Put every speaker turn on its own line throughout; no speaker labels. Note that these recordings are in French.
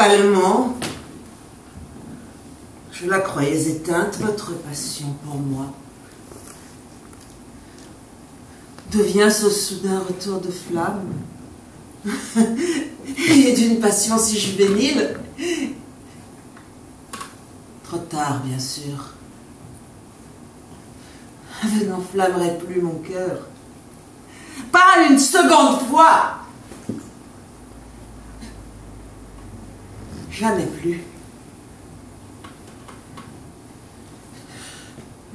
Valmont, je la croyais éteinte, votre passion pour moi. Devient ce soudain retour de flamme et d'une passion si juvénile. Trop tard, bien sûr. Je n'enflammerai plus mon cœur. Pas une seconde fois. Jamais plus.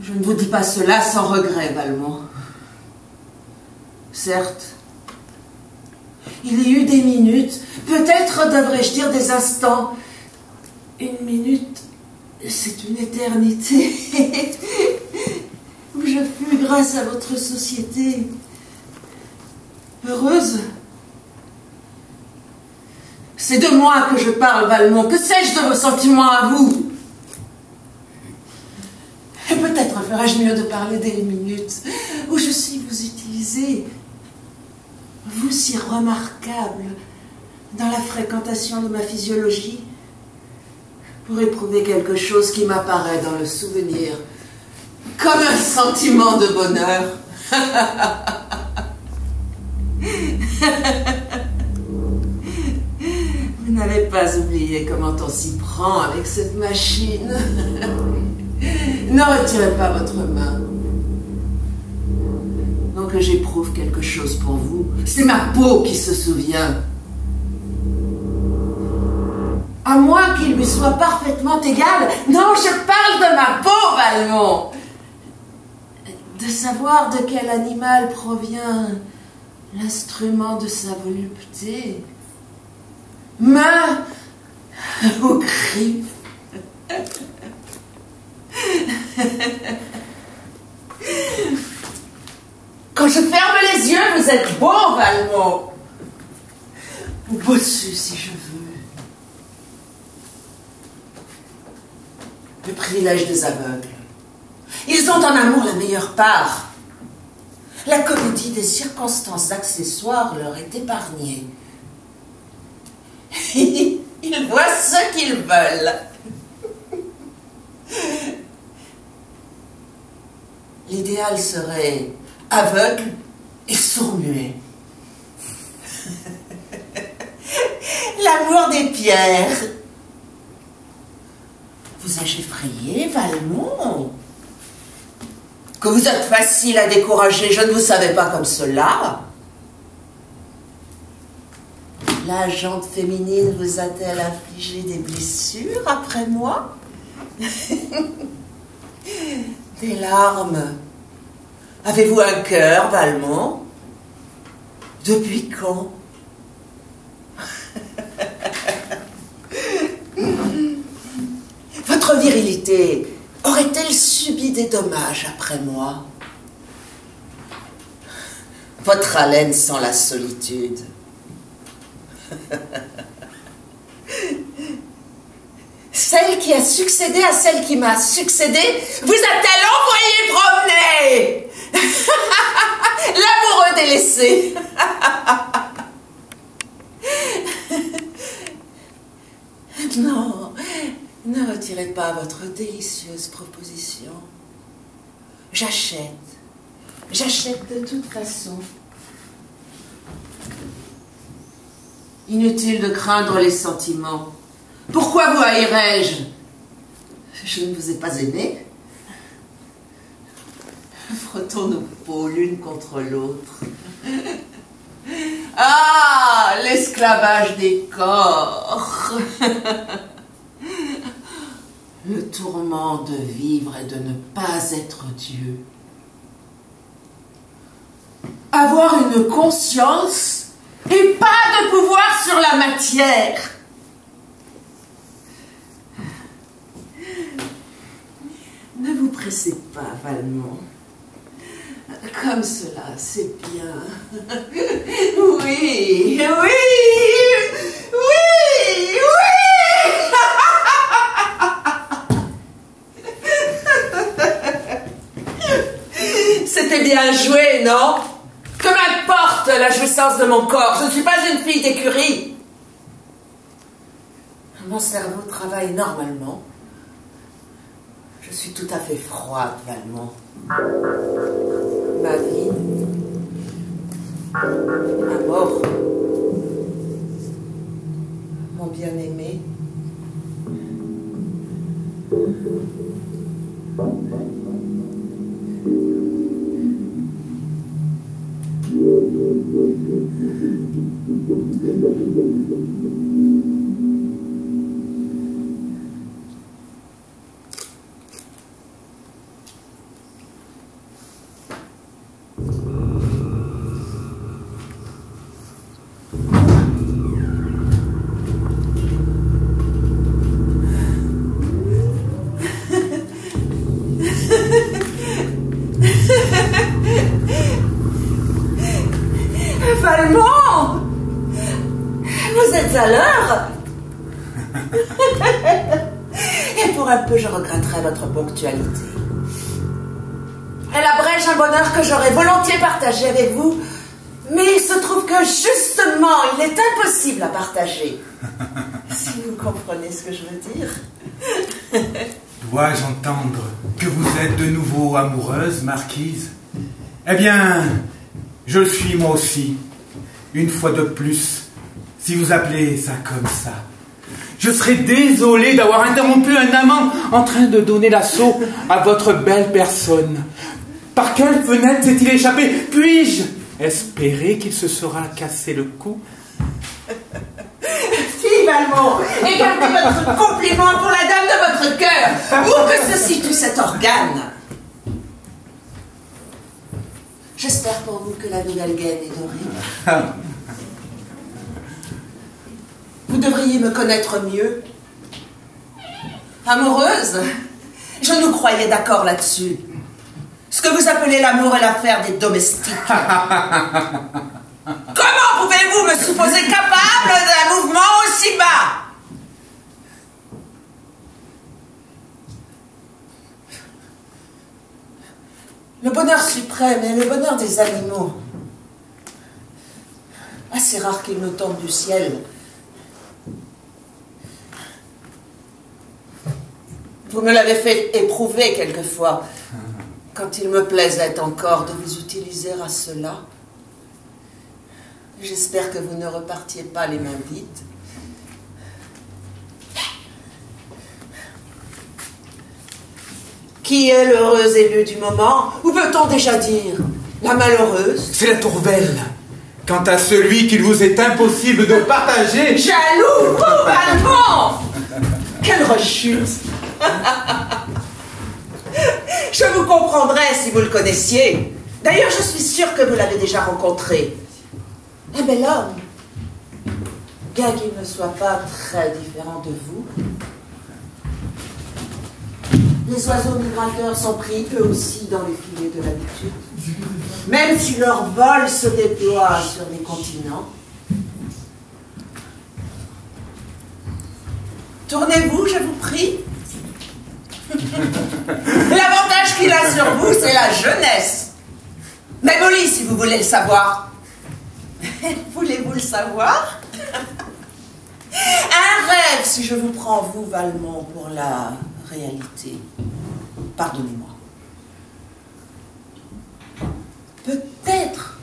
Je ne vous dis pas cela sans regret, Valmont. Certes, il y a eu des minutes, peut-être devrais-je dire des instants. Une minute, c'est une éternité, où je fus, grâce à votre société, heureuse. C'est de moi que je parle, Valmont. Que sais-je de vos sentiments à vous? Et peut-être ferais-je mieux de parler des minutes où je suis vous utilisée, vous si remarquable dans la fréquentation de ma physiologie, pour éprouver quelque chose qui m'apparaît dans le souvenir comme un sentiment de bonheur. Vous n'avez pas oublié comment on s'y prend avec cette machine. Ne retirez pas votre main. Non que j'éprouve quelque chose pour vous. C'est ma peau qui se souvient. À moins qu'il lui soit parfaitement égal. Non, je parle de ma peau, Valmont. De savoir de quel animal provient l'instrument de sa volupté. Main ou griffes. Quand je ferme les yeux, vous êtes beau, Valmont. Ou bossu, si je veux. Le privilège des aveugles. Ils ont en amour la meilleure part. La comédie des circonstances accessoires leur est épargnée. Ils voient ce qu'ils veulent. L'idéal serait aveugle et sourd-muet. L'amour des pierres. Vous ai-je effrayé, Valmont? Que vous êtes facile à décourager, je ne vous savais pas comme cela. La jante féminine vous a-t-elle infligé des blessures après moi? Des larmes. Avez-vous un cœur, Valmont? Depuis quand? Votre virilité aurait-elle subi des dommages après moi? Votre haleine sent la solitude. Celle qui a succédé à celle qui m'a succédé vous a-t-elle envoyé promener? L'amoureux délaissé. Non, ne retirez pas votre délicieuse proposition. J'achète de toute façon. Inutile de craindre les sentiments. Pourquoi vous haïrais-je? Je ne vous ai pas aimé. Frottons nos peaux l'une contre l'autre. Ah, l'esclavage des corps. Le tourment de vivre et de ne pas être Dieu. Avoir une conscience et pas de pouvoir sur la matière. Ne vous pressez pas, Valmont. Comme cela, c'est bien. Oui, oui, oui, oui. C'était bien joué, non? Que m'importe la jouissance de mon corps? Je ne suis pas une fille d'écurie. Mon cerveau travaille normalement. Je suis tout à fait froide, Valmont. Ma vie, ma mort, mon bien-aimé.
Valmont! Vous êtes à l'heure?
Et pour un peu, je regretterai votre ponctualité. Elle abrège un bonheur que j'aurais volontiers partagé avec vous, mais il se trouve que justement, il est impossible à partager. Si vous comprenez ce que je veux dire.
Dois-je entendre que vous êtes de nouveau amoureuse, marquise? Eh bien, je le suis moi aussi. Une fois de plus, si vous appelez ça comme ça. Je serais désolé d'avoir interrompu un amant en train de donner l'assaut à votre belle personne. Par quelle fenêtre s'est-il échappé? Puis-je espérer qu'il se sera cassé le cou?
Fille Valmont, et gardez votre compliment pour la dame de votre cœur. Où que se situe cet organe? J'espère pour vous que la nouvelle gaine est dorée. Vous devriez me connaître mieux. Amoureuse? Je nous croyais d'accord là-dessus. Ce que vous appelez l'amour est l'affaire des domestiques. Comment pouvez-vous me supposer capable d'un mouvement aussi bas? Le bonheur suprême est le bonheur des animaux. Assez rare qu'il nous tombe du ciel. Vous me l'avez fait éprouver quelquefois, quand il me plaisait encore de vous utiliser à cela. J'espère que vous ne repartiez pas les mains vides. Qui est l'heureuse élue du moment? Ou peut-on déjà dire la malheureuse?
C'est la tourvelle. Quant à celui qu'il vous est impossible de partager...
Jaloux, vous, Valmont! Quelle rechute! Je vous comprendrais si vous le connaissiez. D'ailleurs, je suis sûre que vous l'avez déjà rencontré. Un bel homme. Bien qu'il ne soit pas très différent de vous. Les oiseaux migrateurs sont pris eux aussi dans les filets de l'habitude. Même si leur vol se déploie sur les continents. Tournez-vous, je vous prie. L'avantage qu'il a sur vous, c'est la jeunesse. Même au lit, si vous voulez le savoir. Voulez-vous le savoir? Un rêve, si je vous prends, vous, Valmont, pour la réalité. Pardonnez-moi. Peut-être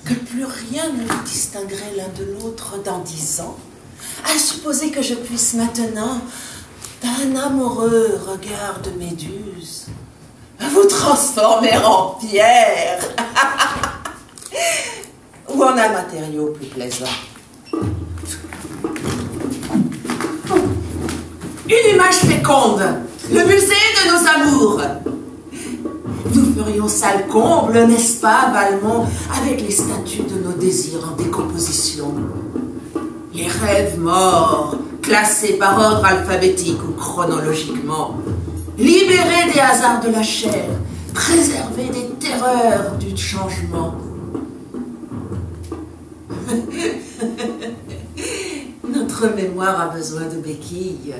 que plus rien ne nous distinguerait l'un de l'autre dans 10 ans, à supposer que je puisse maintenant, d'un amoureux regard de méduse, vous transformer en pierre ou en un matériau plus plaisant. Une image féconde, le musée de nos amours. Nous ferions sale comble, n'est-ce pas, Valmont, avec les statues de nos désirs en décomposition. Les rêves morts, classés par ordre alphabétique ou chronologiquement, libérés des hasards de la chair, préservés des terreurs du changement. Notre mémoire a besoin de béquilles.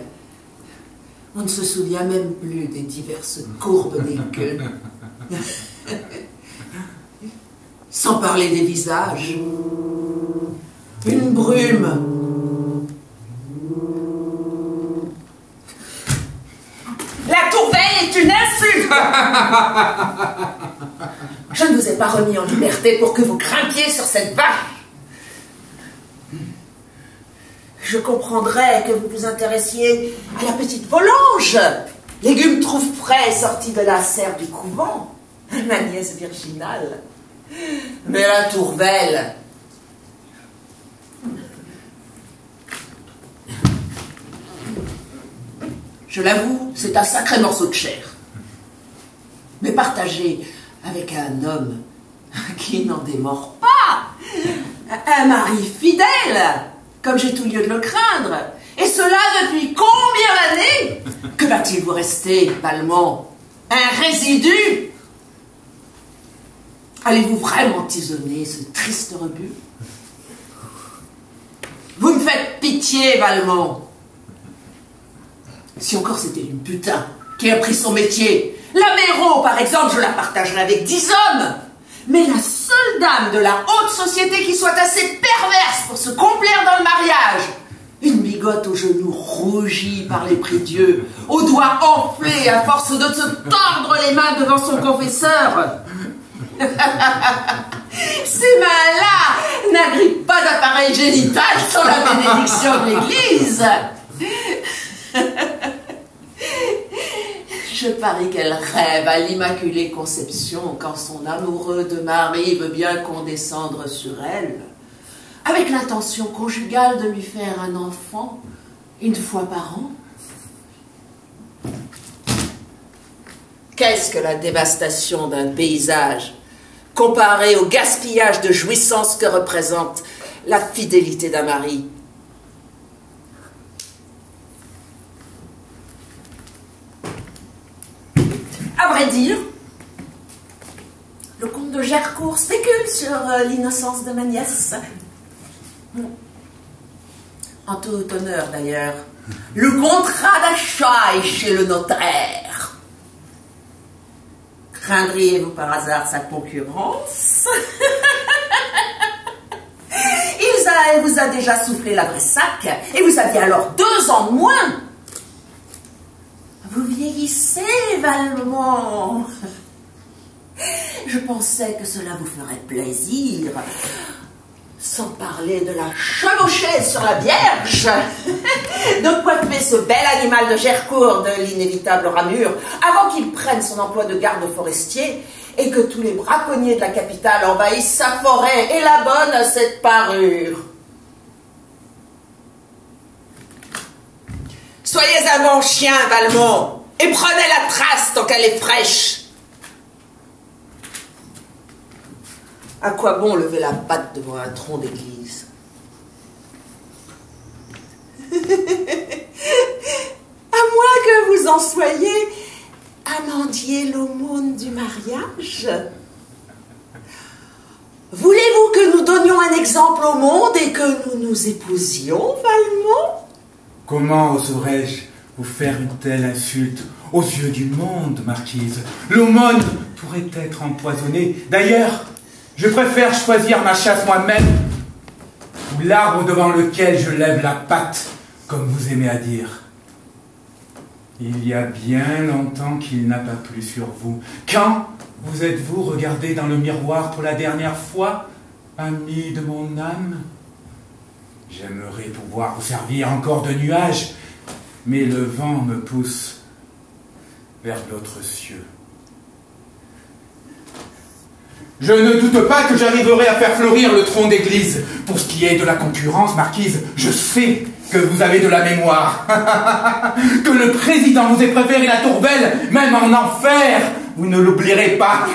On ne se souvient même plus des diverses courbes des queues. Sans parler des visages. Une brume.
Je ne vous ai pas remis en liberté pour que vous grimpiez sur cette vache. Je comprendrais que vous vous intéressiez à la petite volange, légumes tout frais sortis de la serre du couvent, ma nièce virginale. Mais la tourvelle... Je l'avoue, c'est un sacré morceau de chair. Mais partagé avec un homme qui n'en démord pas, un mari fidèle, comme j'ai tout lieu de le craindre. Et cela depuis combien d'années? Que va-t-il vous rester, Valmont? Un résidu? Allez-vous vraiment tisonner ce triste rebut? Vous me faites pitié, Valmont. Si encore c'était une putain qui a pris son métier, la Méro, par exemple, je la partagerais avec 10 hommes. Mais la seule dame de la haute société qui soit assez perverse pour se complaire dans le mariage, une bigote aux genoux rougis par les prie-dieu, aux doigts enflés à force de se tordre les mains devant son confesseur. Ces mains-là n'agrippent pas d'appareil génital sans la bénédiction de l'Église. Je parie qu'elle rêve à l'Immaculée Conception quand son amoureux de mari veut bien condescendre sur elle, avec l'intention conjugale de lui faire un enfant une fois par an. Qu'est-ce que la dévastation d'un paysage comparée au gaspillage de jouissance que représente la fidélité d'un mari? À vrai dire, le comte de Gercourt spécule sur l'innocence de ma nièce. En tout honneur d'ailleurs, le contrat d'achat est chez le notaire. Craindriez-vous par hasard sa concurrence? Il vous a déjà soufflé la vraie sac et vous aviez alors 2 ans de moins. Vous vieillissez, Valmont. Je pensais que cela vous ferait plaisir. Sans parler de la chevaucher sur la Vierge, de coiffer ce bel animal de Gercourt de l'inévitable ramure avant qu'il prenne son emploi de garde forestier et que tous les braconniers de la capitale envahissent sa forêt et l'abonnent à cette parure. Soyez un bon chien, Valmont, et prenez la trace tant qu'elle est fraîche. À quoi bon lever la patte devant un tronc d'église? À moins que vous en soyez à mendier l'aumône du mariage. Voulez-vous que nous donnions un exemple au monde et que nous nous épousions, Valmont?
Comment oserais-je vous faire une telle insulte aux yeux du monde, marquise? L'aumône pourrait être empoisonnée. D'ailleurs, je préfère choisir ma chasse moi-même, ou l'arbre devant lequel je lève la patte, comme vous aimez à dire. Il y a bien longtemps qu'il n'a pas plu sur vous. Quand vous êtes-vous regardé dans le miroir pour la dernière fois, ami de mon âme? J'aimerais pouvoir vous servir encore de nuage, mais le vent me pousse vers d'autres cieux. Je ne doute pas que j'arriverai à faire fleurir le tronc d'église. Pour ce qui est de la concurrence, marquise, je sais que vous avez de la mémoire. Que le président vous ait préféré la tourvelle, même en enfer, vous ne l'oublierez pas.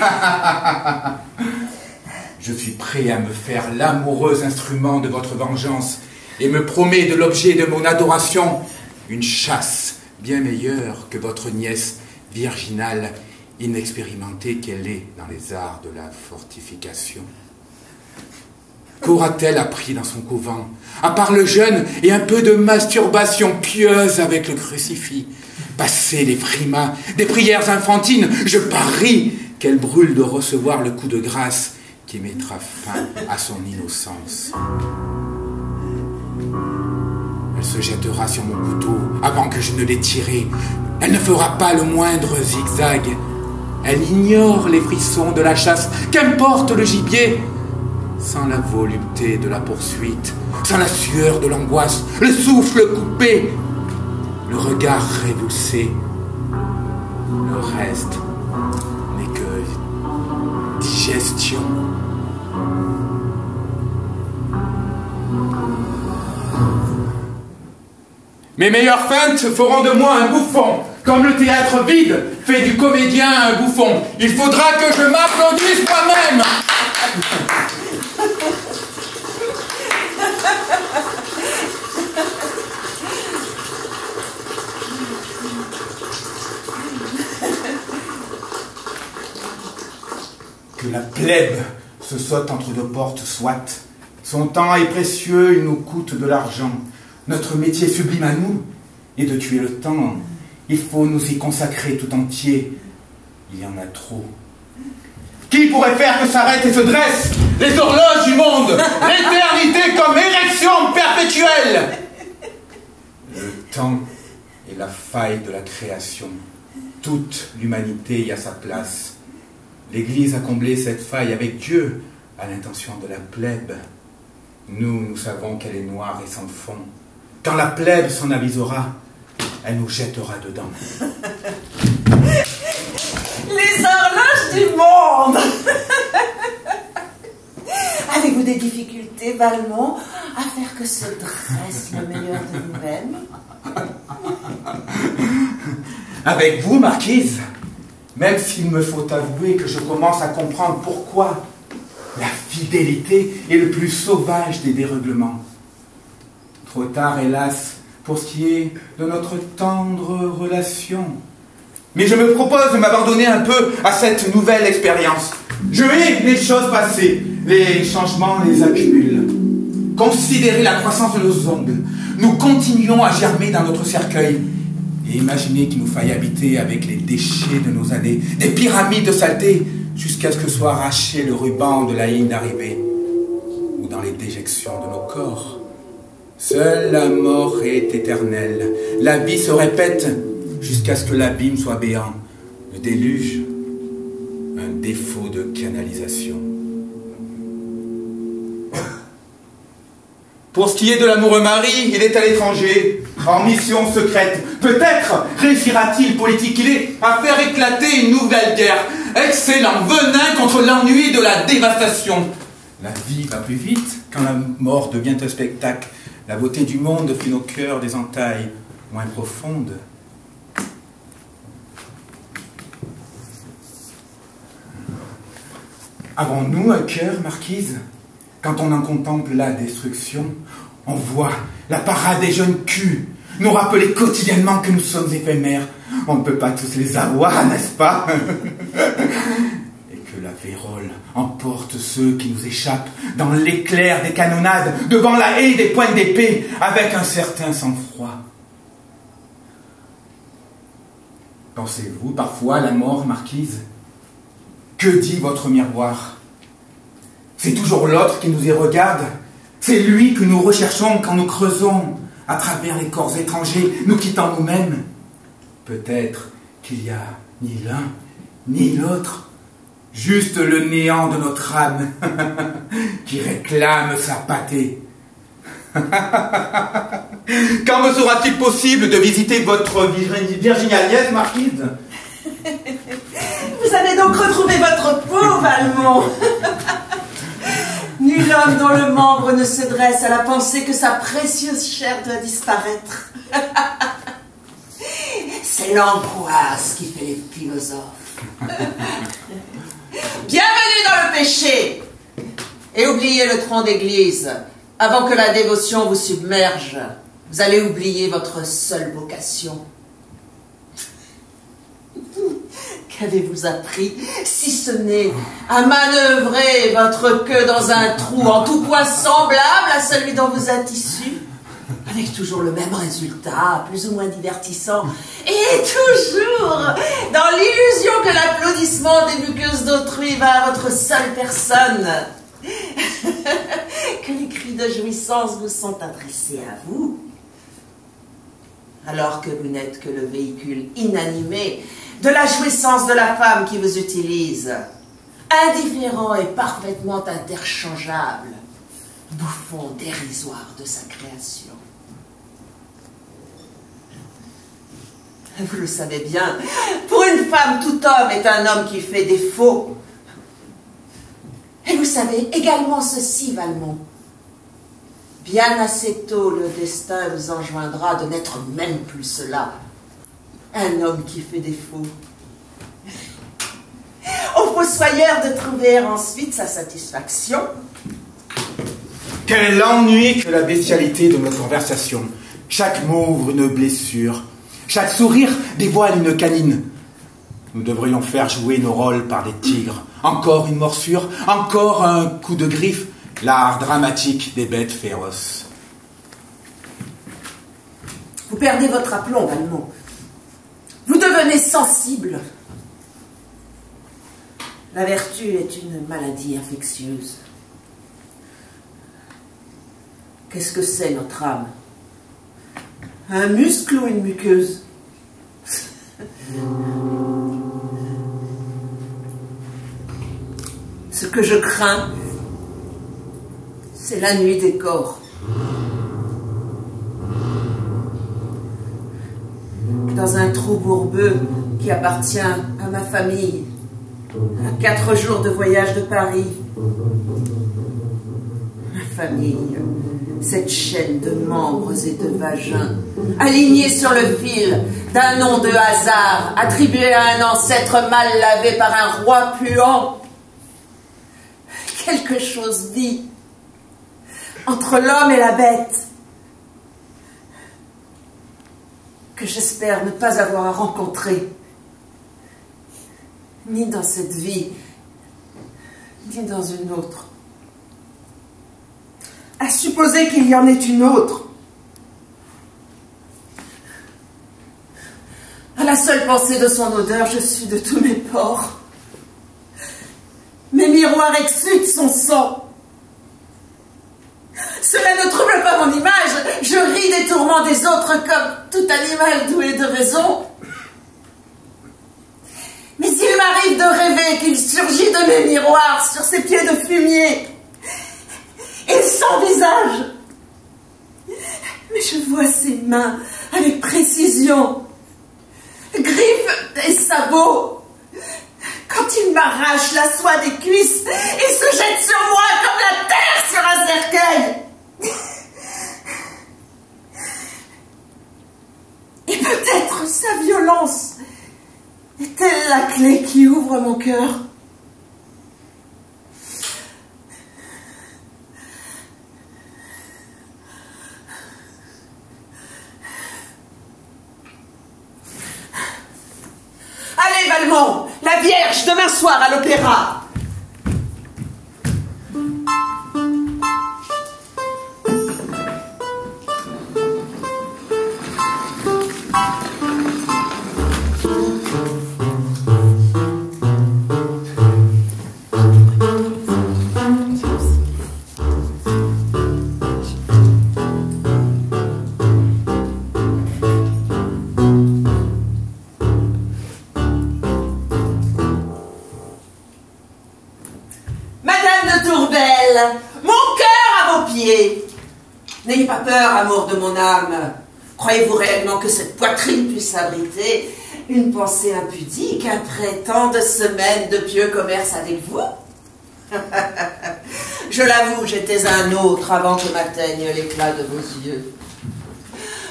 Je suis prêt à me faire l'amoureux instrument de votre vengeance et me promets de l'objet de mon adoration une chasse bien meilleure que votre nièce virginale, inexpérimentée qu'elle est dans les arts de la fortification. Qu'aura-t-elle appris dans son couvent, à part le jeûne et un peu de masturbation pieuse avec le crucifix? Passer les frimas, des prières infantines, je parie qu'elle brûle de recevoir le coup de grâce qui mettra fin à son innocence. Elle se jettera sur mon couteau avant que je ne l'ai tiré. Elle ne fera pas le moindre zigzag. Elle ignore les frissons de la chasse, qu'importe le gibier, sans la volupté de la poursuite, sans la sueur de l'angoisse, le souffle coupé, le regard révulsé. Le reste n'est que digestion. Mes meilleures feintes feront de moi un bouffon, comme le théâtre vide fait du comédien un bouffon. Il faudra que je m'applaudisse moi-même. Que la plèbe se saute entre deux portes, soit. Son temps est précieux, il nous coûte de l'argent. Notre métier sublime à nous est de tuer le temps. Il faut nous y consacrer tout entier. Il y en a trop. Qui pourrait faire que s'arrêtent et se dressent les horloges du monde, l'éternité comme érection perpétuelle? Le temps est la faille de la création. Toute l'humanité y a sa place. L'Église a comblé cette faille avec Dieu, à l'intention de la plèbe. Nous savons qu'elle est noire et sans fond. Quand la plèbe s'en avisera, elle nous jettera dedans.
Les horloges du monde. Avez-vous des difficultés, Valmont, à faire que se dresse le meilleur de vous-même?
Avec vous, Marquise, même s'il me faut avouer que je commence à comprendre pourquoi la fidélité est le plus sauvage des dérèglements. Trop tard, hélas, pour ce qui est de notre tendre relation. Mais je me propose de m'abandonner un peu à cette nouvelle expérience. Je hais les choses passées, les changements les accumulent. Considérez la croissance de nos ongles. Nous continuons à germer dans notre cercueil. Et imaginez qu'il nous faille habiter avec les déchets de nos années, des pyramides de saleté, jusqu'à ce que soit arraché le ruban de la ligne d'arrivée, ou dans les déjections de nos corps. Seule la mort est éternelle. La vie se répète jusqu'à ce que l'abîme soit béant. Le déluge, un défaut de canalisation. Pour ce qui est de l'amoureux mari, il est à l'étranger, en mission secrète. Peut-être réussira-t-il politique. Il est à faire éclater une nouvelle guerre. Excellent venin contre l'ennui de la dévastation. La vie va plus vite quand la mort devient un spectacle. La beauté du monde fait nos cœurs des entailles moins profondes. Avons-nous un cœur, Marquise? Quand on en contemple la destruction, on voit la parade des jeunes culs nous rappeler quotidiennement que nous sommes éphémères. On ne peut pas tous les avoir, n'est-ce pas? Et que la vérole emporte ceux qui nous échappent dans l'éclair des canonnades, devant la haie des pointes d'épée, avec un certain sang-froid. Pensez-vous parfois à la mort, Marquise? Que dit votre miroir? C'est toujours l'autre qui nous y regarde. C'est lui que nous recherchons quand nous creusons à travers les corps étrangers, nous quittant nous-mêmes. Peut-être qu'il n'y a ni l'un ni l'autre, juste le néant de notre âme qui réclame sa pâtée. Quand me sera-t-il possible de visiter votre Virginia Liesse, Marquise?
Vous avez donc retrouvé votre peau, Valmont. Nul homme dont le membre ne se dresse à la pensée que sa précieuse chair doit disparaître. C'est l'angoisse qui fait les philosophes. Bienvenue dans le péché. Et oubliez le tronc d'église. Avant que la dévotion vous submerge, vous allez oublier votre seule vocation. Qu'avez-vous appris, si ce n'est à manœuvrer votre queue dans un trou en tout point semblable à celui dont vous êtes issu, avec toujours le même résultat, plus ou moins divertissant, et toujours dans l'illusion que l'applaudissement des muqueuses d'autrui va à votre seule personne, que les cris de jouissance vous sont adressés à vous, alors que vous n'êtes que le véhicule inanimé de la jouissance de la femme qui vous utilise. Indifférent et parfaitement interchangeable, bouffon dérisoire de sa création. Vous le savez bien, pour une femme, tout homme est un homme qui fait défaut. Et vous savez également ceci, Valmont. Bien assez tôt, le destin vous enjoindra de n'être même plus cela. Un homme qui fait défaut. Au fossoyeur de trouver ensuite sa satisfaction.
Quel ennui que la bestialité de nos conversations. Chaque mot ouvre une blessure. Chaque sourire dévoile une canine. Nous devrions faire jouer nos rôles par des tigres. Encore une morsure, encore un coup de griffe. L'art dramatique des bêtes féroces.
Vous perdez votre aplomb, Valmont. Vous devenez sensible. La vertu est une maladie infectieuse. Qu'est-ce que c'est notre âme? Un muscle ou une muqueuse? Ce que je crains, c'est la nuit des corps. Dans un trou bourbeux qui appartient à ma famille, à 4 jours de voyage de Paris. Ma famille, cette chaîne de membres et de vagins, alignée sur le fil d'un nom de hasard, attribué à un ancêtre mal lavé par un roi puant. Quelque chose vit entre l'homme et la bête, que j'espère ne pas avoir à rencontrer, ni dans cette vie, ni dans une autre. À supposer qu'il y en ait une autre. À la seule pensée de son odeur, je suis de tous mes pores. Mes miroirs exsudent son sang. Cela ne trouble pas mon image. Je ris des tourments des autres comme tout animal doué de raison. Mais il m'arrive de rêver qu'il surgit de mes miroirs sur ses pieds de fumier et sans visage. Mais je vois ses mains avec précision, griffes et sabots. Quand il m'arrache la soie des cuisses et se jette sur moi comme la terre sur un cercueil. Et peut-être sa violence est-elle la clé qui ouvre mon cœur? Allez, Valmont, la Vierge, demain soir à l'opéra. Mon cœur à vos pieds. N'ayez pas peur, amour de mon âme. Croyez-vous réellement que cette poitrine puisse abriter une pensée impudique après tant de semaines de pieux commerce avec vous? Je l'avoue, j'étais un autre avant que m'atteigne l'éclat de vos yeux.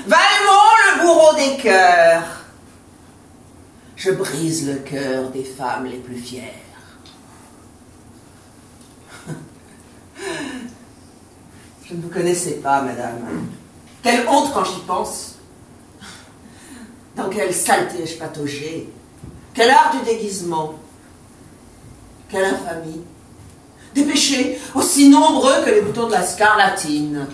Valmont, le bourreau des cœurs. Je brise le cœur des femmes les plus fières. Je ne vous connaissais pas, madame. Quelle honte quand j'y pense. Dans quelle saleté ai-je pataugé. Quel art du déguisement. Quelle infamie. Des péchés aussi nombreux que les boutons de la scarlatine.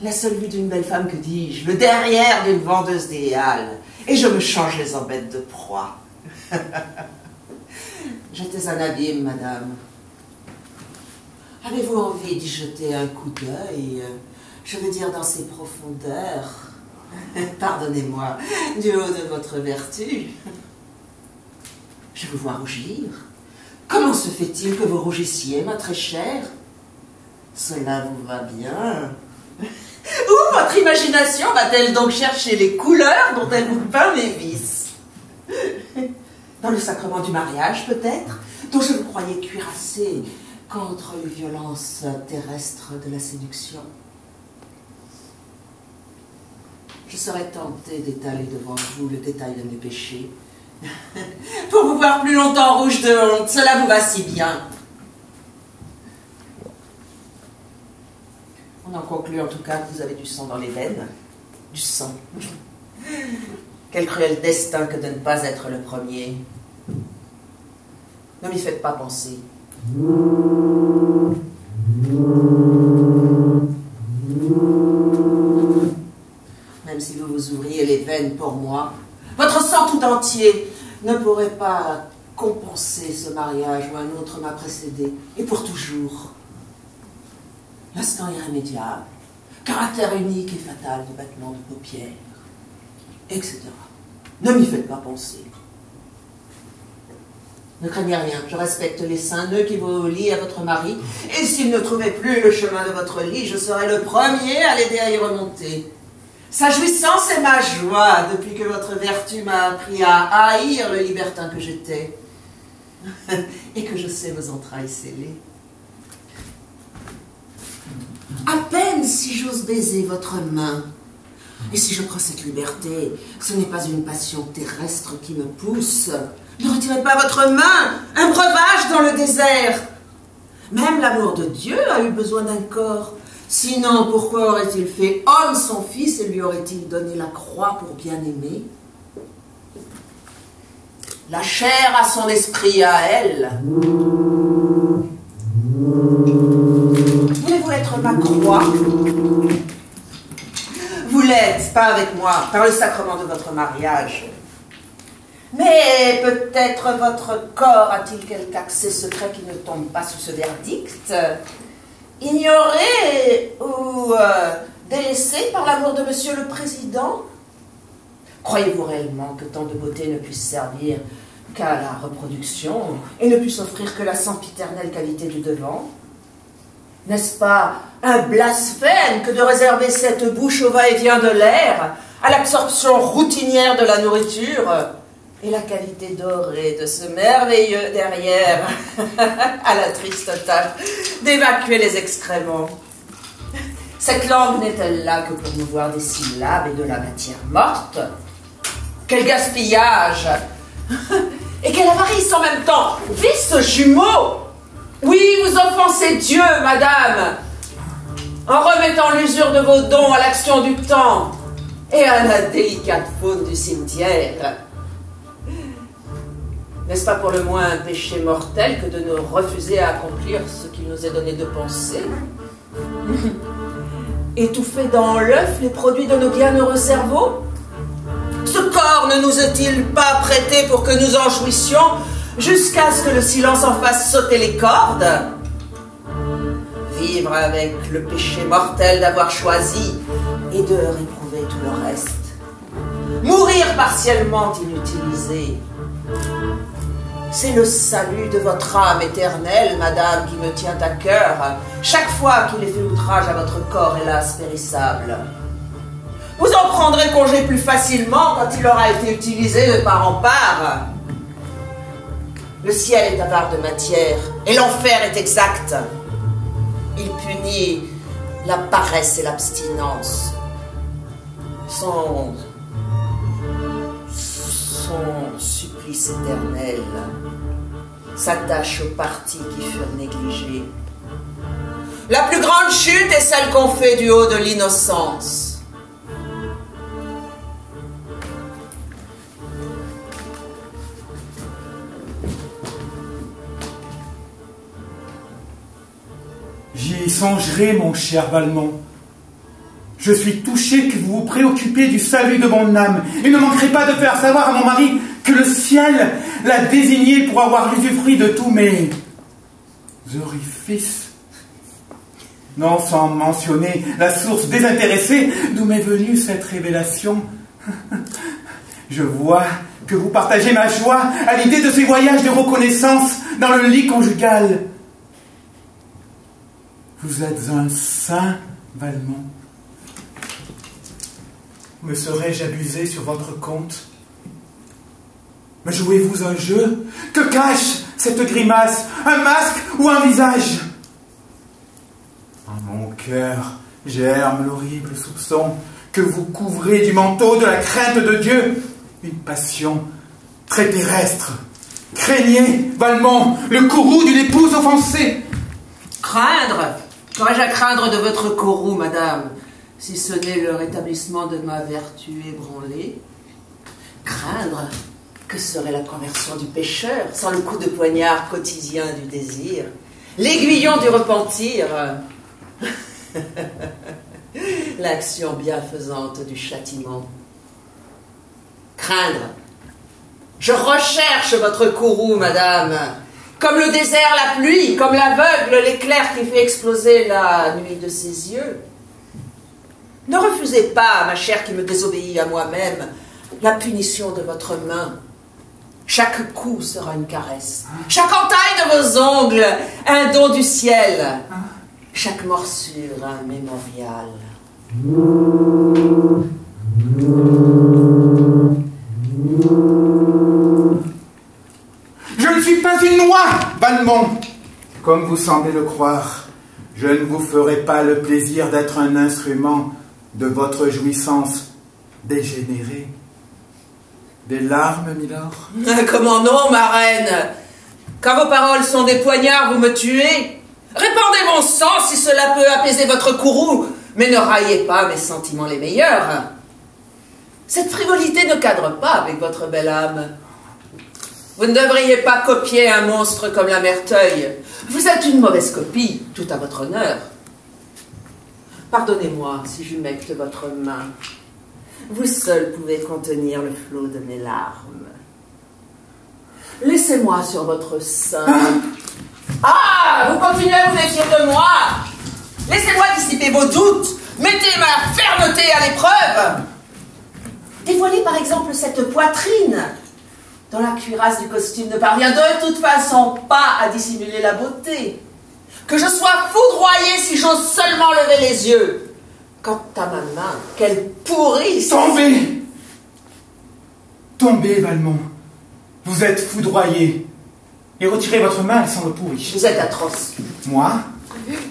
La seule vue d'une belle femme, que dis-je, le derrière d'une vendeuse des halles. Et je me changeais en bête de proie. J'étais un abîme, madame. Avez-vous envie d'y jeter un coup d'œil, je veux dire dans ses profondeurs, Pardonnez-moi, du haut de votre vertu. Je vous vois rougir. Comment se fait-il que vous rougissiez, ma très chère? Cela vous va bien. Où votre imagination va-t-elle donc chercher les couleurs dont elle vous peint mes vices? Dans le sacrement du mariage, peut-être, dont je vous croyais cuirassé contre les violences terrestres de la séduction. Je serais tentée d'étaler devant vous le détail de mes péchés. Pour vous voir plus longtemps rouge de honte, cela vous va si bien. On en conclut en tout cas que vous avez du sang dans les veines. Du sang. Quel cruel destin que de ne pas être le premier. Ne m'y faites pas penser. Même si vous vous ouvriez les veines pour moi, votre sang tout entier ne pourrait pas compenser ce mariage où un autre m'a précédé, et pour toujours. L'instant irrémédiable, caractère unique et fatal de battement de paupières, etc. Ne m'y faites pas penser. Ne craignez rien, je respecte les saints nœuds qui vous lient à votre mari, et s'il ne trouvait plus le chemin de votre lit, je serai le premier à l'aider à y remonter. Sa jouissance est ma joie, depuis que votre vertu m'a appris à haïr le libertin que j'étais, et que je sais vos entrailles scellées. À peine si j'ose baiser votre main, et si je prends cette liberté, ce n'est pas une passion terrestre qui me pousse. Ne retirez pas votre main, un breuvage dans le désert. Même l'amour de Dieu a eu besoin d'un corps. Sinon, pourquoi aurait-il fait homme son fils et lui aurait-il donné la croix pour bien aimer? La chair a son esprit à elle. Voulez-vous être ma croix? Vous l'êtes, pas avec moi, par le sacrement de votre mariage. Mais peut-être votre corps a-t-il quelque accès secret qui ne tombe pas sous ce verdict? Ignoré ou délaissé par l'amour de Monsieur le Président? Croyez-vous réellement que tant de beauté ne puisse servir qu'à la reproduction et ne puisse offrir que la sempiternelle qualité du devant? N'est-ce pas un blasphème que de réserver cette bouche au va-et-vient de l'air, à l'absorption routinière de la nourriture et la qualité dorée de ce merveilleux derrière à la triste tâche d'évacuer les excréments? Cette langue n'est-elle là que pour mouvoir des syllabes et de la matière morte? Quel gaspillage! Et quelle avarice en même temps! Vice jumeau! Oui, vous offensez Dieu, madame, en remettant l'usure de vos dons à l'action du temps et à la délicate faune du cimetière. N'est-ce pas pour le moins un péché mortel que de nous refuser à accomplir ce qu'il nous est donné de penser? Étouffer dans l'œuf les produits de nos bienheureux cerveaux? Ce corps ne nous est-il pas prêté pour que nous en jouissions jusqu'à ce que le silence en fasse sauter les cordes? Vivre avec le péché mortel d'avoir choisi et de réprouver tout le reste. Mourir partiellement inutilisé. C'est le salut de votre âme éternelle, madame, qui me tient à cœur, chaque fois qu'il est fait outrage à votre corps, hélas, périssable. Vous en prendrez congé plus facilement quand il aura été utilisé de part en part. Le ciel est avare de matière, et l'enfer est exact. Il punit la paresse et l'abstinence. Son supplice éternel s'attache aux parties qui furent négligées. La plus grande chute est celle qu'on fait du haut de l'innocence.
J'y songerai, mon cher Valmont. Je suis touché que vous vous préoccupiez du salut de mon âme et ne manquerez pas de faire savoir à mon mari que le ciel l'a désigné pour avoir l'usufruit de tous mes orifices. Non sans mentionner la source désintéressée d'où m'est venue cette révélation. Je vois que vous partagez ma joie à l'idée de ces voyages de reconnaissance dans le lit conjugal. Vous êtes un saint, Valmont. Me serais-je abusé sur votre compte? Me jouez-vous un jeu? Que cache cette grimace? Un masque ou un visage? En mon cœur germe l'horrible soupçon que vous couvrez du manteau de la crainte de Dieu une passion très terrestre. Craignez, Valmont, le courroux d'une épouse offensée.
Craindre? Qu'aurais-je à craindre de votre courroux, madame, si ce n'est le rétablissement de ma vertu ébranlée? Craindre? Que serait la conversion du pécheur sans le coup de poignard quotidien du désir, l'aiguillon du repentir, l'action bienfaisante du châtiment? Craindre? Je recherche votre courroux, madame, comme le désert la pluie, comme l'aveugle l'éclair qui fait exploser la nuit de ses yeux. Ne refusez pas, ma chère qui me désobéit à moi-même, la punition de votre main. Chaque coup sera une caresse. Chaque entaille de vos ongles, un don du ciel. Chaque morsure, un mémorial.
Je ne suis pas une noix, Valmont. Comme vous semblez le croire, je ne vous ferai pas le plaisir d'être un instrument de votre jouissance dégénérée. Des larmes, milord?
Comment non, ma reine? Quand vos paroles sont des poignards, vous me tuez. Répandez mon sang si cela peut apaiser votre courroux, mais ne raillez pas mes sentiments les meilleurs. Cette frivolité ne cadre pas avec votre belle âme. Vous ne devriez pas copier un monstre comme la Merteuil. Vous êtes une mauvaise copie, tout à votre honneur. Pardonnez-moi si j'humecte votre main. Vous seul pouvez contenir le flot de mes larmes. Laissez-moi sur votre sein. Ah, vous continuez à vous méfier de moi. Laissez-moi dissiper vos doutes. Mettez ma fermeté à l'épreuve. Dévoilez par exemple cette poitrine dont la cuirasse du costume ne parvient de toute façon pas à dissimuler la beauté. Que je sois foudroyée si j'ose seulement lever les yeux. Quant à ma main, qu'elle pourrisse.
Tombez! Tombez, Valmont. Vous êtes foudroyé. Et retirez votre main, elle semble pourrie.
Vous êtes atroce.
Moi?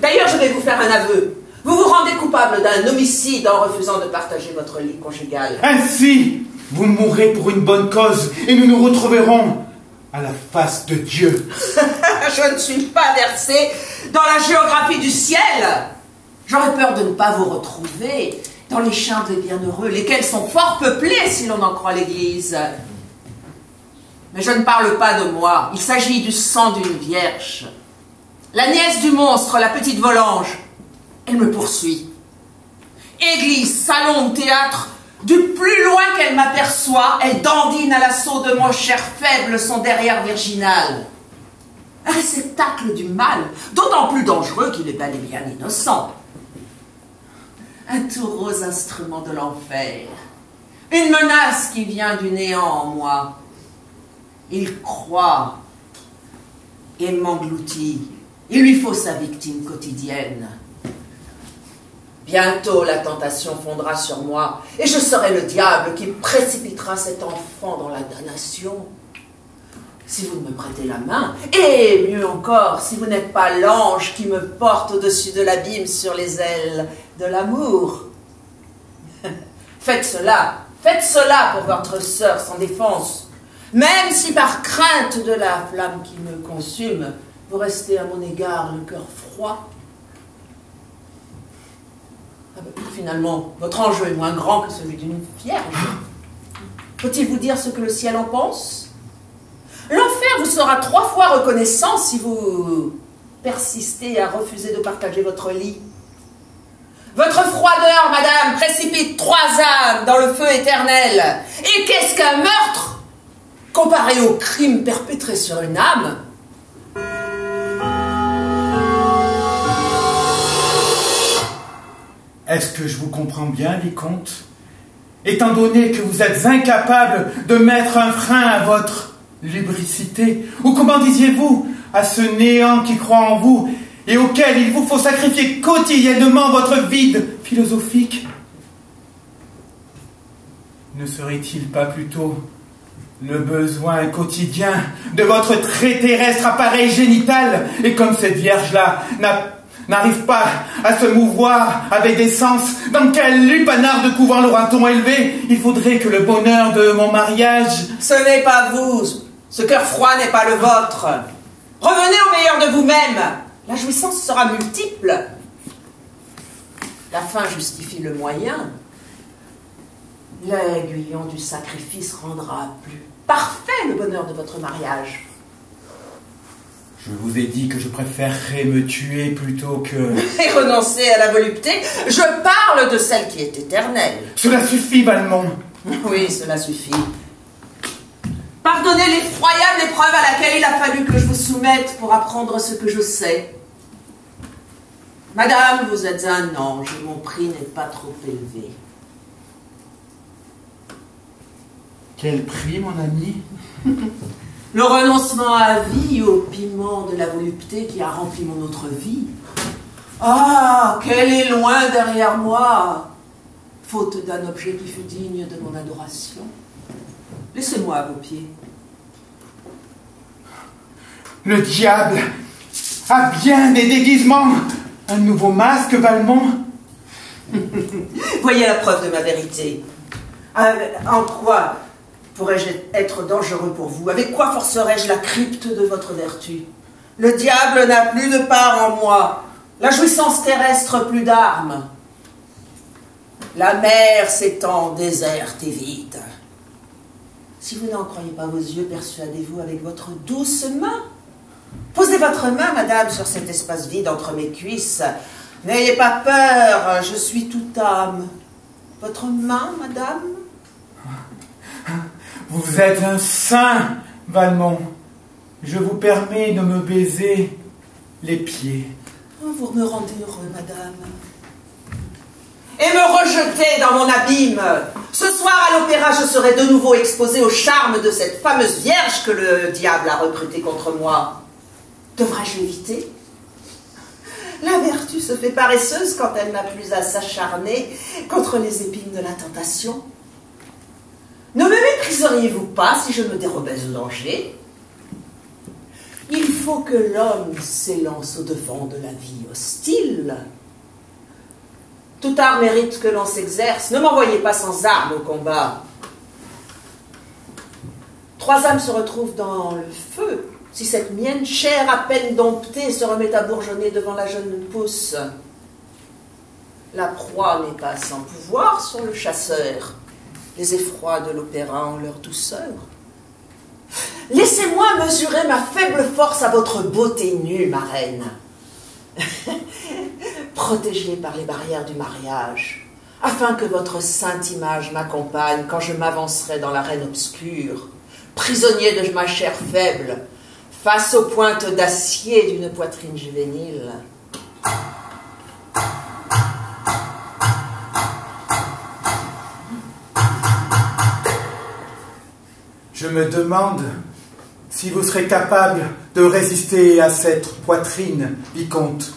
D'ailleurs, je vais vous faire un aveu. Vous vous rendez coupable d'un homicide en refusant de partager votre lit conjugal.
Ainsi, vous mourrez pour une bonne cause et nous nous retrouverons à la face de Dieu.
Je ne suis pas versée dans la géographie du ciel. J'aurais peur de ne pas vous retrouver dans les champs des bienheureux, lesquels sont fort peuplés si l'on en croit l'Église. Mais je ne parle pas de moi, il s'agit du sang d'une vierge. La nièce du monstre, la petite Volange, elle me poursuit. Église, salon ou théâtre, du plus loin qu'elle m'aperçoit, elle dandine à l'assaut de mon cher faible son derrière virginal. Un réceptacle du mal, d'autant plus dangereux qu'il est bel et bien innocent. Un tout rose instrument de l'enfer. Une menace qui vient du néant en moi. Il croit et m'engloutit. Il lui faut sa victime quotidienne. Bientôt la tentation fondra sur moi et je serai le diable qui précipitera cet enfant dans la damnation. Si vous me prêtez la main, et mieux encore, si vous n'êtes pas l'ange qui me porte au-dessus de l'abîme sur les ailes de l'amour. Faites cela pour votre sœur sans défense, même si par crainte de la flamme qui me consume, vous restez à mon égard le cœur froid. Finalement, votre enjeu est moins grand que celui d'une vierge. Faut-il vous dire ce que le ciel en pense? L'enfer vous sera 3 fois reconnaissant si vous persistez à refuser de partager votre lit. Votre froideur, madame, précipite 3 âmes dans le feu éternel. Et qu'est-ce qu'un meurtre comparé au crime perpétré sur une âme?
Est-ce que je vous comprends bien, vicomte? Étant donné que vous êtes incapable de mettre un frein à votre lubricité, ou comment disiez-vous, à ce néant qui croit en vous et auquel il vous faut sacrifier quotidiennement votre vide philosophique, ne serait-il pas plutôt le besoin quotidien de votre très terrestre appareil génital? Et comme cette vierge-là n'arrive pas à se mouvoir avec des sens, dans quel lupanar de couvent l'aura-t-on élevé? Il faudrait que le bonheur de mon mariage...
Ce n'est pas vous. Ce cœur froid n'est pas le vôtre. Revenez au meilleur de vous-même. La jouissance sera multiple. La fin justifie le moyen. L'aiguillon du sacrifice rendra plus parfait le bonheur de votre mariage.
Je vous ai dit que je préférerais me tuer plutôt que...
Et renoncer à la volupté, je parle de celle qui est éternelle.
Cela suffit, Valmont.
Oui, cela suffit. Pardonnez l'effroyable épreuve à laquelle il a fallu que je vous soumette pour apprendre ce que je sais. Madame, vous êtes un ange, et mon prix n'est pas trop élevé.
Quel prix, mon ami?
Le renoncement à vie au piment de la volupté qui a rempli mon autre vie. Ah, qu'elle est loin derrière moi, faute d'un objet qui fût digne de mon adoration. Laissez-moi à vos pieds.
Le diable a bien des déguisements. Un nouveau masque, Valmont.
Voyez la preuve de ma vérité. En quoi pourrais-je être dangereux pour vous? Avec quoi forcerais-je la crypte de votre vertu? Le diable n'a plus de part en moi. La jouissance terrestre plus d'armes. La mer s'étend déserte et vide. Si vous n'en croyez pas vos yeux, persuadez-vous avec votre douce main. Posez votre main, madame, sur cet espace vide entre mes cuisses. N'ayez pas peur, je suis toute âme. Votre main, madame?
Vous êtes un saint, Valmont. Je vous permets de me baiser les pieds.
Oh, vous me rendez heureux, madame. Et me rejeter dans mon abîme. Ce soir, à l'opéra, je serai de nouveau exposé au charme de cette fameuse vierge que le diable a recrutée contre moi. Devrais-je l'éviter? La vertu se fait paresseuse quand elle n'a plus à s'acharner contre les épines de la tentation. Ne me mépriseriez-vous pas si je me dérobais au danger? Il faut que l'homme s'élance au-devant de la vie hostile. Tout art mérite que l'on s'exerce. Ne m'envoyez pas sans armes au combat. 3 âmes se retrouvent dans le feu. Si cette mienne, chère à peine domptée, se remet à bourgeonner devant la jeune pousse. La proie n'est pas sans pouvoir sur le chasseur. Les effrois de l'opéra ont leur douceur. Laissez-moi mesurer ma faible force à votre beauté nue, ma reine. Protégée par les barrières du mariage, afin que votre sainte image m'accompagne quand je m'avancerai dans l'arène obscure, prisonnier de ma chair faible, face aux pointes d'acier d'une poitrine juvénile.
Je me demande si vous serez capable de résister à cette poitrine, vicomte.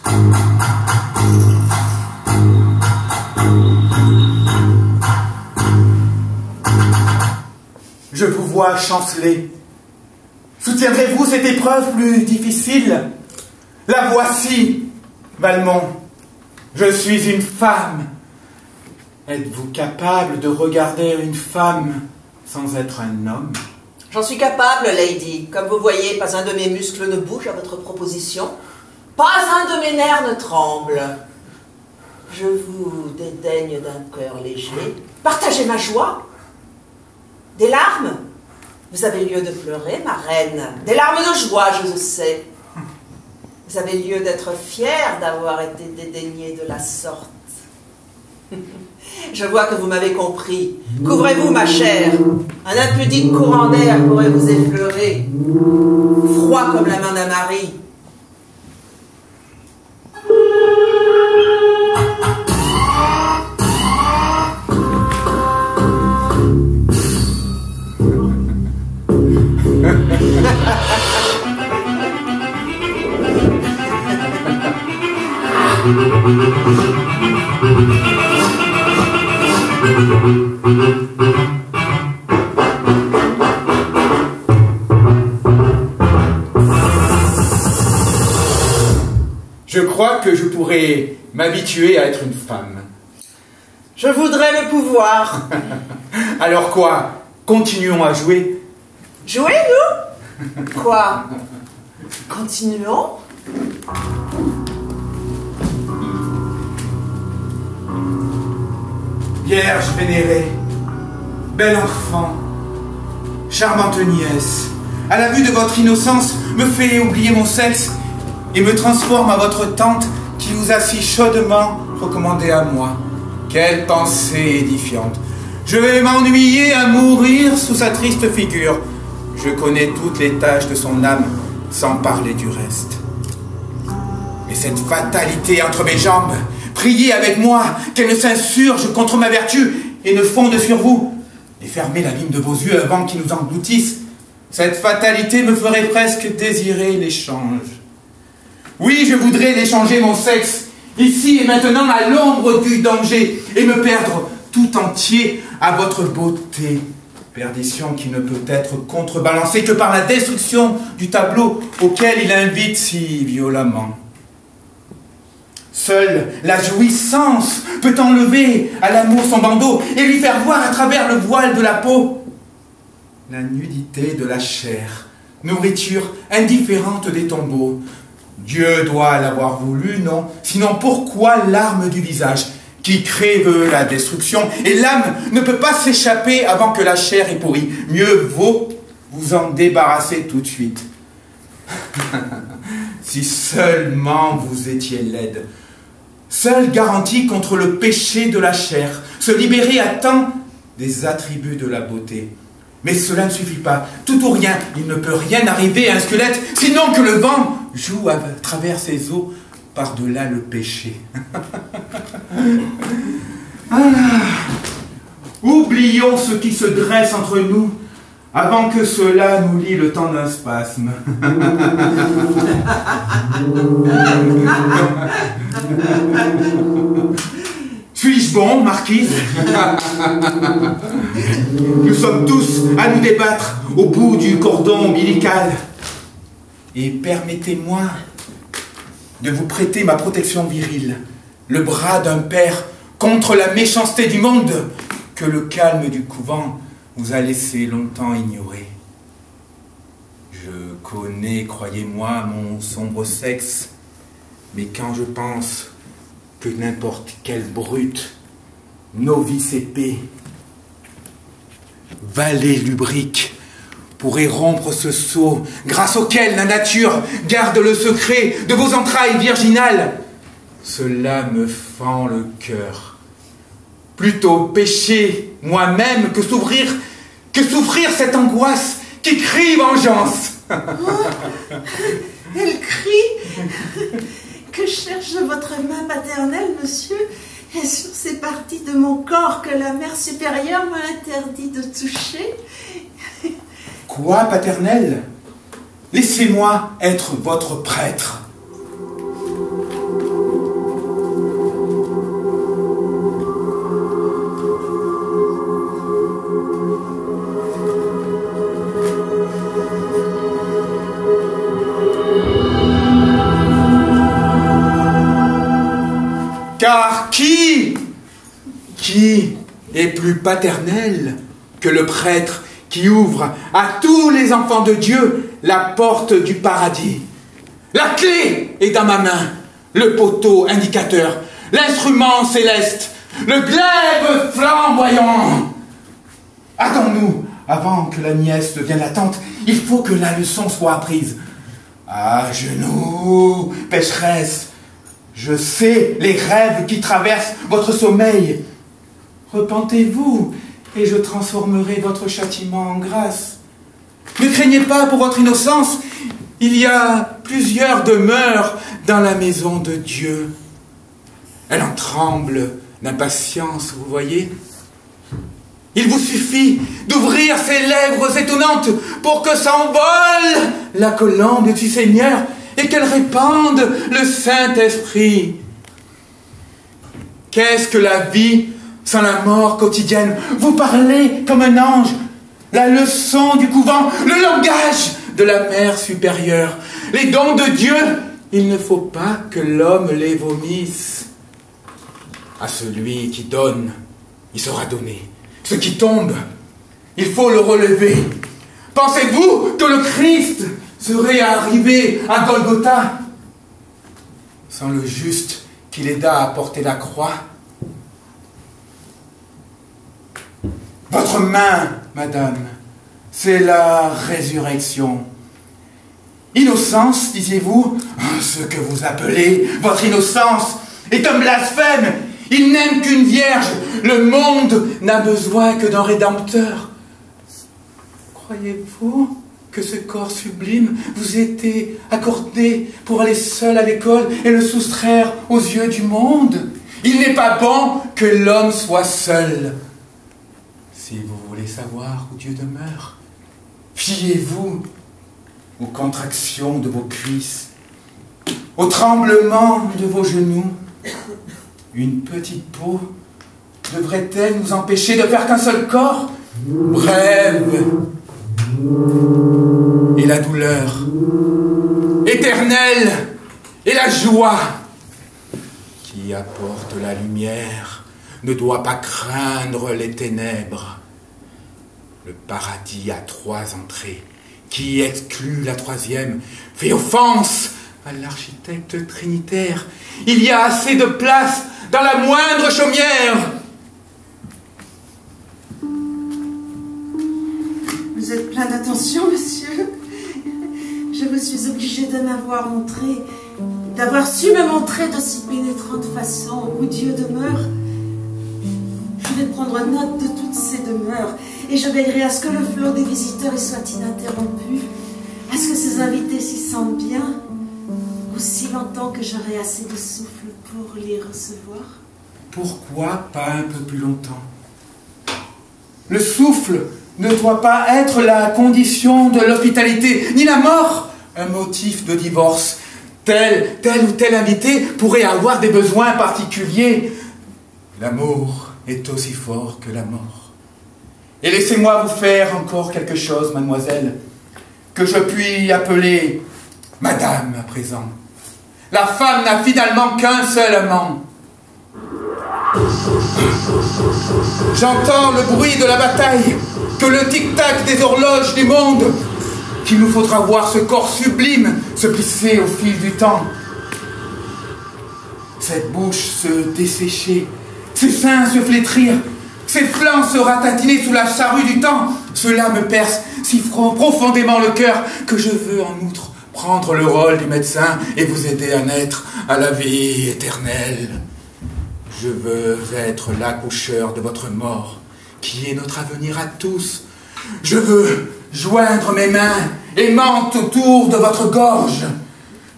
Je vous vois chanceler. Soutiendrez-vous cette épreuve plus difficile? La voici, Valmont. Je suis une femme. Êtes-vous capable de regarder une femme sans être un homme?
J'en suis capable, Lady. Comme vous voyez, pas un de mes muscles ne bouge à votre proposition. Pas un de mes nerfs ne tremble. Je vous dédaigne d'un cœur léger. Partagez ma joie. Des larmes? Vous avez lieu de pleurer, ma reine. Des larmes de joie, je le sais. Vous avez lieu d'être fière d'avoir été dédaignée de la sorte. Je vois que vous m'avez compris. Couvrez-vous, ma chère. Un impudique courant d'air pourrait vous effleurer. Froid comme la main d'un mari.
Je crois que je pourrais m'habituer à être une femme.
Je voudrais le pouvoir.
Alors quoi? Continuons à jouer.
Jouer, nous? Quoi? Continuons.
Vierge vénérée, bel enfant, charmante nièce, à la vue de votre innocence, me fait oublier mon sexe et me transforme à votre tante qui vous a si chaudement recommandé à moi. Quelle pensée édifiante! Je vais m'ennuyer à mourir sous sa triste figure. Je connais toutes les tâches de son âme, sans parler du reste. Et cette fatalité entre mes jambes, priez avec moi qu'elle ne s'insurge contre ma vertu et ne fonde sur vous, et fermez la lime de vos yeux avant qu'ils nous engloutissent. Cette fatalité me ferait presque désirer l'échange. Oui, je voudrais l'échanger mon sexe, ici et maintenant à l'ombre du danger, et me perdre tout entier à votre beauté. Perdition qui ne peut être contrebalancée que par la destruction du tableau auquel il invite si violemment. Seule la jouissance peut enlever à l'amour son bandeau et lui faire voir à travers le voile de la peau la nudité de la chair, nourriture indifférente des tombeaux. Dieu doit l'avoir voulu, non? Sinon pourquoi l'arme du visage qui crève la destruction, et l'âme ne peut pas s'échapper avant que la chair ait pourri? Mieux vaut vous en débarrasser tout de suite. Si seulement vous étiez laide, seule garantie contre le péché de la chair, se libérer à temps des attributs de la beauté. Mais cela ne suffit pas, tout ou rien, il ne peut rien arriver à un squelette, sinon que le vent joue à travers ses os par-delà le péché. Voilà. Oublions ce qui se dresse entre nous, avant que cela nous lie le temps d'un spasme. Suis-je bon, marquise? Nous sommes tous à nous débattre au bout du cordon ombilical. Et permettez-moi de vous prêter ma protection virile, le bras d'un père contre la méchanceté du monde que le calme du couvent vous a laissé longtemps ignorer. Je connais, croyez-moi, mon sombre sexe, mais quand je pense que n'importe quelle brute, novice épée, valet lubrique, pourrait rompre ce sceau grâce auquel la nature garde le secret de vos entrailles virginales, cela me fend le cœur. Plutôt pécher moi-même que souffrir cette angoisse qui crie vengeance.
Oh, elle crie. Que cherche votre main maternelle, monsieur, et sur ces parties de mon corps que la mère supérieure m'a interdit de toucher?
Quoi, paternelle? Laissez-moi être votre prêtre. Car qui est plus paternel que le prêtre qui ouvre à tous les enfants de Dieu la porte du paradis? La clé est dans ma main, le poteau indicateur, l'instrument céleste, le glaive flamboyant. Attends-nous, avant que la nièce devienne la tante, il faut que la leçon soit apprise. À genoux, pécheresse, je sais les rêves qui traversent votre sommeil. Repentez-vous, et je transformerai votre châtiment en grâce. Ne craignez pas pour votre innocence, il y a plusieurs demeures dans la maison de Dieu. Elle en tremble d'impatience, vous voyez. Il vous suffit d'ouvrir ces lèvres étonnantes pour que s'envole la colombe du Seigneur et qu'elle répande le Saint-Esprit. Qu'est-ce que la vie sans la mort quotidienne? Vous parlez comme un ange. La leçon du couvent, le langage de la mère supérieure. Les dons de Dieu, il ne faut pas que l'homme les vomisse. À celui qui donne, il sera donné. Ce qui tombe, il faut le relever. Pensez-vous que le Christ serait arrivé à Golgotha sans le juste qui l'aida à porter la croix? Votre main, madame, c'est la résurrection. Innocence, disiez-vous? Ce que vous appelez votre innocence est un blasphème. Il n'aime qu'une vierge. Le monde n'a besoin que d'un rédempteur. Croyez-vous que ce corps sublime vous était accordé pour aller seul à l'école et le soustraire aux yeux du monde? Il n'est pas bon que l'homme soit seul. Si vous voulez savoir où Dieu demeure, fiez-vous aux contractions de vos cuisses, au tremblement de vos genoux. Une petite peau devrait-elle nous empêcher de faire qu'un seul corps? Brève et la douleur, éternelle et la joie qui apporte la lumière ne doit pas craindre les ténèbres. Le paradis a 3 entrées. Qui exclut la 3e fait offense à l'architecte trinitaire. Il y a assez de place dans la moindre chaumière.
Vous êtes plein d'attention, monsieur. Je vous suis obligée de m'avoir montré, d'avoir su me montrer d'aussi pénétrante façon où Dieu demeure. Je vais prendre note de toutes ces demeures et je veillerai à ce que le flot des visiteurs y soit ininterrompu, à ce que ces invités s'y sentent bien, aussi longtemps que j'aurai assez de souffle pour les recevoir.
Pourquoi pas un peu plus longtemps? Le souffle ne doit pas être la condition de l'hospitalité, ni la mort un motif de divorce. Tel ou tel invité pourrait avoir des besoins particuliers. L'amour est aussi fort que la mort. Et laissez-moi vous faire encore quelque chose, mademoiselle, que je puis appeler madame à présent. La femme n'a finalement qu'un seul amant. J'entends le bruit de la bataille, que le tic-tac des horloges du monde, qu'il nous faudra voir ce corps sublime se plisser au fil du temps. Cette bouche se dessécher, ses seins se flétrir, ses flancs se ratatiner sous la charrue du temps. Cela me perce si profondément le cœur que je veux en outre prendre le rôle du médecin et vous aider à naître à la vie éternelle. Je veux être l'accoucheur de votre mort, qui est notre avenir à tous. Je veux joindre mes mains aimantes autour de votre gorge.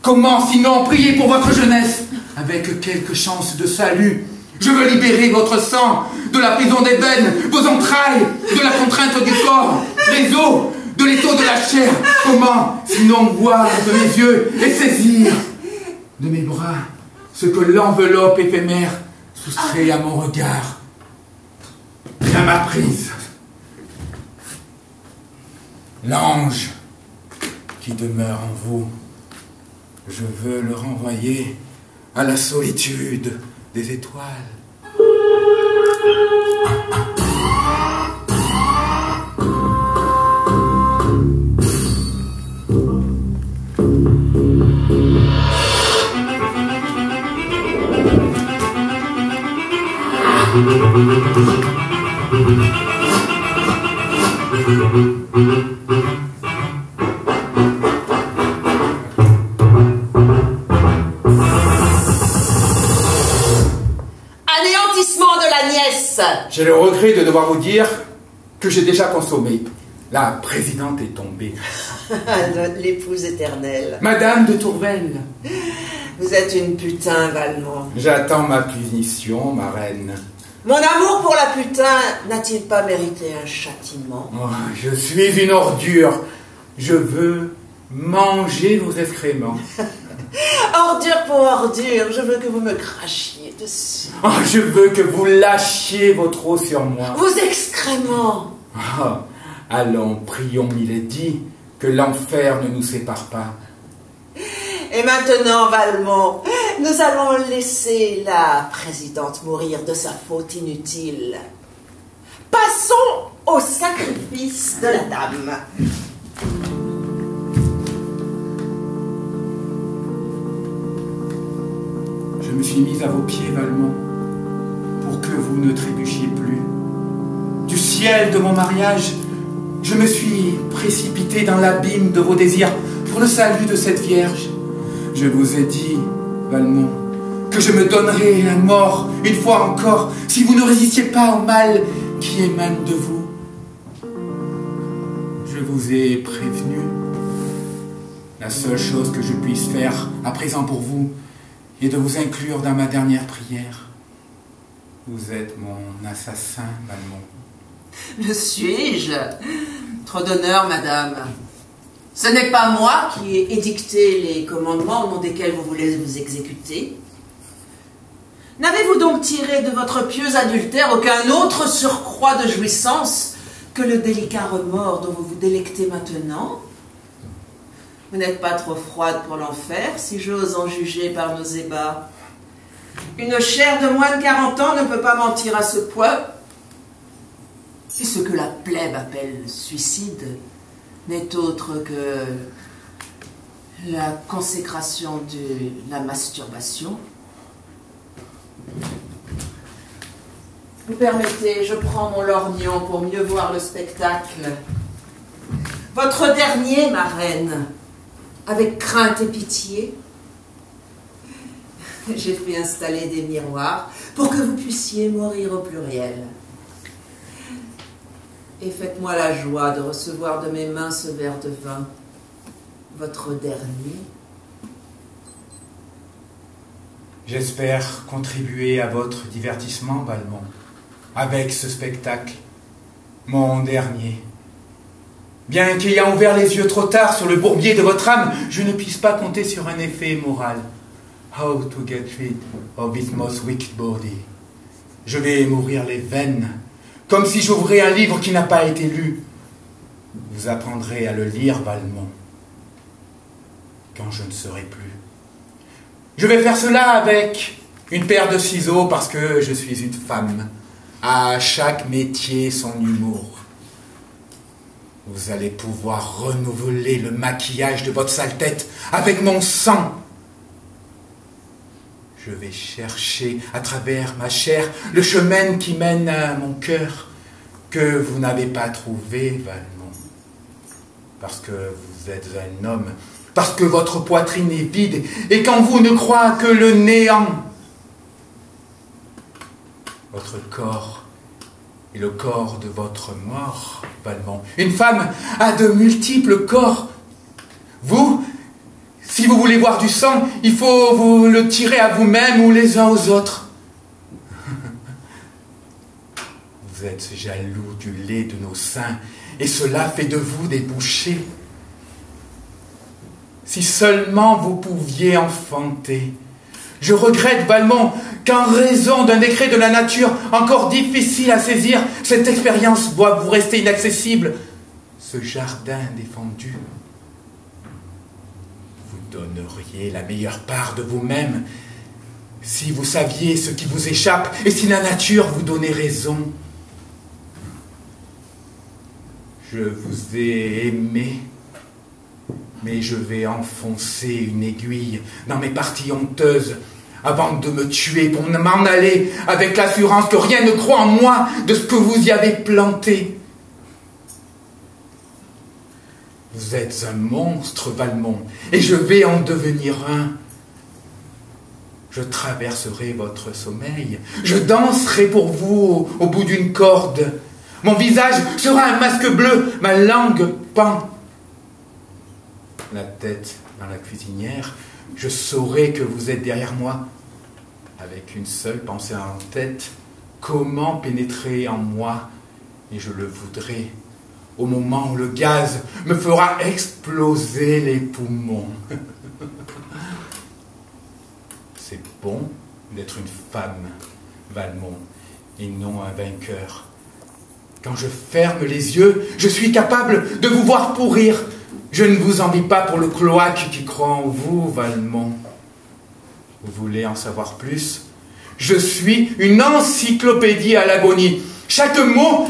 Comment sinon prier pour votre jeunesse, avec quelques chances de salut? Je veux libérer votre sang de la prison des veines, vos entrailles, de la contrainte du corps, les os, de l'étau de la chair. Comment sinon voir de mes yeux et saisir de mes bras ce que l'enveloppe éphémère soustrait à mon regard, à ma prise? L'ange qui demeure en vous, je veux le renvoyer à la solitude des étoiles.
Anéantissement de la nièce.
J'ai le regret de devoir vous dire que j'ai déjà consommé. La présidente est tombée.
L'épouse éternelle.
Madame de Tourvel.
Vous êtes une putain, Valmont.
J'attends ma punition, ma reine.
Mon amour pour la putain n'a-t-il pas mérité un châtiment?
Oh, je suis une ordure. Je veux manger vos excréments.
Ordure pour ordure, je veux que vous me crachiez
dessus.
Oh, je veux que vous lâchiez votre eau sur moi.
Vos excréments.
Oh, allons, prions Milady, que l'enfer ne nous sépare pas.
Et maintenant, Valmont, nous allons laisser la présidente mourir de sa faute inutile. Passons au sacrifice de la dame.
Je me suis mise à vos pieds, Valmont, pour que vous ne trébuchiez plus. Du ciel de mon mariage, je me suis précipité dans l'abîme de vos désirs pour le salut de cette Vierge. Je vous ai dit, Valmont, que je me donnerais la mort une fois encore si vous ne résistiez pas au mal qui émane de vous. Je vous ai prévenu. La seule chose que je puisse faire à présent pour vous est de vous inclure dans ma dernière prière. Vous êtes mon assassin, Valmont.
Le suis-je? Trop d'honneur, madame. Ce n'est pas moi qui ai édicté les commandements au nom desquels vous voulez vous exécuter. N'avez-vous donc tiré de votre pieux adultère aucun autre surcroît de jouissance que le délicat remords dont vous vous délectez maintenant? Vous n'êtes pas trop froide pour l'enfer, si j'ose en juger par nos ébats. Une chair de moins de 40 ans ne peut pas mentir à ce point. Et ce que la plèbe appelle suicide n'est autre que la consécration de la masturbation. Vous permettez, je prends mon lorgnon pour mieux voir le spectacle. Votre dernier, ma reine, avec crainte et pitié, j'ai fait installer des miroirs pour que vous puissiez mourir au pluriel. Et faites-moi la joie de recevoir de mes mains ce verre de vin, votre dernier.
J'espère contribuer à votre divertissement, Valmont, avec ce spectacle, mon dernier. Bien qu'ayant ouvert les yeux trop tard sur le bourbier de votre âme, je ne puisse pas compter sur un effet moral. How to get rid of this most wicked body. Je vais m'ouvrir les veines, comme si j'ouvrais un livre qui n'a pas été lu. Vous apprendrez à le lire, Valmont, quand je ne serai plus. Je vais faire cela avec une paire de ciseaux parce que je suis une femme. À chaque métier son humour. Vous allez pouvoir renouveler le maquillage de votre sale tête avec mon sang. Je vais chercher à travers ma chair le chemin qui mène à mon cœur que vous n'avez pas trouvé, Valmont. Parce que vous êtes un homme, parce que votre poitrine est vide et qu'en vous ne croit que le néant. Votre corps est le corps de votre mort, Valmont. Une femme a de multiples corps. Vous, si vous voulez voir du sang, il faut vous le tirer à vous-même ou les uns aux autres. Vous êtes jaloux du lait de nos seins, et cela fait de vous des bouchers. Si seulement vous pouviez enfanter. Je regrette, Valmont, qu'en raison d'un décret de la nature encore difficile à saisir, cette expérience doit vous rester inaccessible. Ce jardin défendu. Vous donneriez la meilleure part de vous-même si vous saviez ce qui vous échappe et si la nature vous donnait raison. Je vous ai aimé, mais je vais enfoncer une aiguille dans mes parties honteuses avant de me tuer pour m'en aller avec l'assurance que rien ne croit en moi de ce que vous y avez planté. Vous êtes un monstre, Valmont, et je vais en devenir un. Je traverserai votre sommeil, je danserai pour vous au bout d'une corde. Mon visage sera un masque bleu, ma langue pend. La tête dans la cuisinière, je saurai que vous êtes derrière moi. Avec une seule pensée en tête, comment pénétrer en moi, et je le voudrais, au moment où le gaz me fera exploser les poumons. C'est bon, d'être une femme, Valmont, et non un vainqueur. Quand je ferme les yeux, je suis capable de vous voir pourrir. Je ne vous envie pas pour le cloaque qui croit en vous, Valmont. Vous voulez en savoir plus? Je suis une encyclopédie à l'agonie. Chaque mot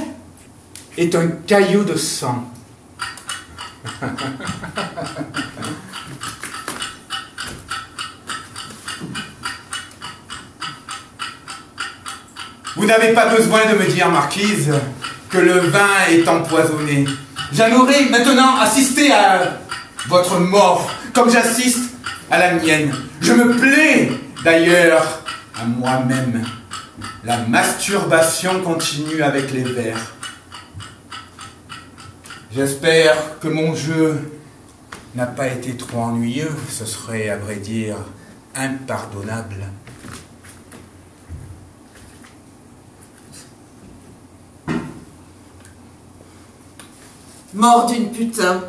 est un caillou de sang. Vous n'avez pas besoin de me dire, marquise, que le vin est empoisonné. J'aimerais maintenant assister à votre mort, comme j'assiste à la mienne. Je me plais, d'ailleurs, à moi-même. La masturbation continue avec les vers. J'espère que mon jeu n'a pas été trop ennuyeux. Ce serait, à vrai dire, impardonnable.
Mort d'une putain.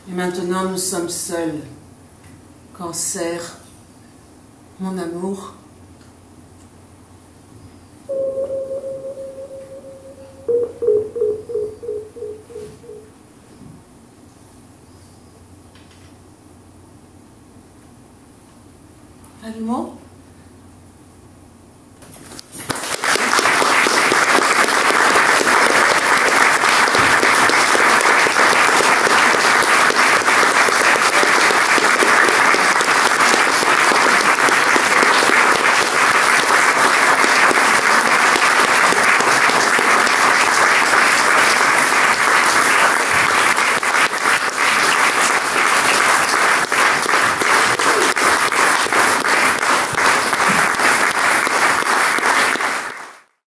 Et maintenant, nous sommes seuls. Cancer, mon amour,